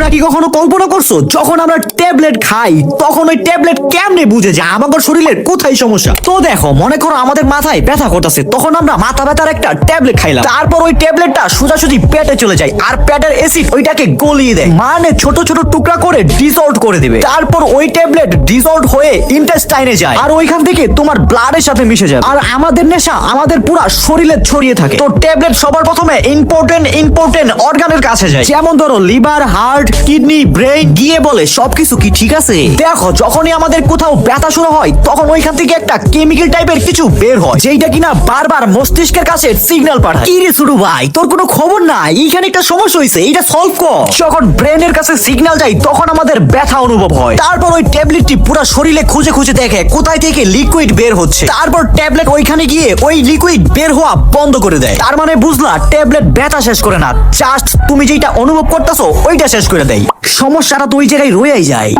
তোমরা কি কখনো কল্পনা করছো যখন আমরা ট্যাবলেট খাই তখন ওই ট্যাবলেট কেমনে বুঝে যে আমাদের শরীরের কোথায় সমস্যা? তো দেখো, মনে করো আমাদের মাথায় ব্যথা করতেছে, তখন আমরা মাথা ব্যথার একটা ট্যাবলেট খাইলাম, তারপর ওই ট্যাবলেটটা সোজাসুজি পেটে চলে যায় আর পেটের অ্যাসিড ওইটাকে গলিয়ে দেয়, মানে ছোট ছোট টুকরা করে ডিসঅল্ভ করে দিবে। তারপর ওই ট্যাবলেট ডিসঅল্ভ হয়ে ইন্টেস্টাইনে যায় আর ওইখান থেকে তোমার ব্লাডের সাথে মিশে যায়। আর আমাদের নেশা আমাদের পুরো শরীরে ছড়িয়ে থাকে। তো ট্যাবলেট সবার প্রথমে ইম্পর্টেন্ট অর্গানের কাছে যায়, যেমন ধরো লিভার, হার্ট, কিডনি, ব্রেইন। গিয়ে বলে সবকিছু কি ঠিক আছে? দেখো, যখনই আমাদের কোথাও ব্যথা শুরু হয় তখন ওইখান থেকে একটা কেমিক্যাল টাইপের কিছু বের হয়, যেটা কিনা বারবার মস্তিষ্কের কাছে সিগন্যাল পাঠায়। কি রে ছোট ভাই, তোর কোনো খবর নাই? এইখানে একটা সমস্যা হয়েছে, এটা সলভ কর। যখন ব্রেনের কাছে সিগন্যাল যায় তখন আমাদের ব্যথা অনুভব হয়। তারপর ওই ট্যাবলেটটি পুরো শরীরে খুঁজে খুঁজে দেখে কোথায় থেকে লিকুইড বের হচ্ছে। তারপর ট্যাবলেট ওইখানে গিয়ে ওই লিকুইড বের হওয়া বন্ধ করে দেয়। তার মানে বুঝলা, ট্যাবলেট ব্যথা শেষ করে না, জাস্ট তুমি যেটা অনুভব করতেছো ওইটা শেষ করে দেয়। সমস্যাটা তো ওই জায়গায় রয়েই যায়।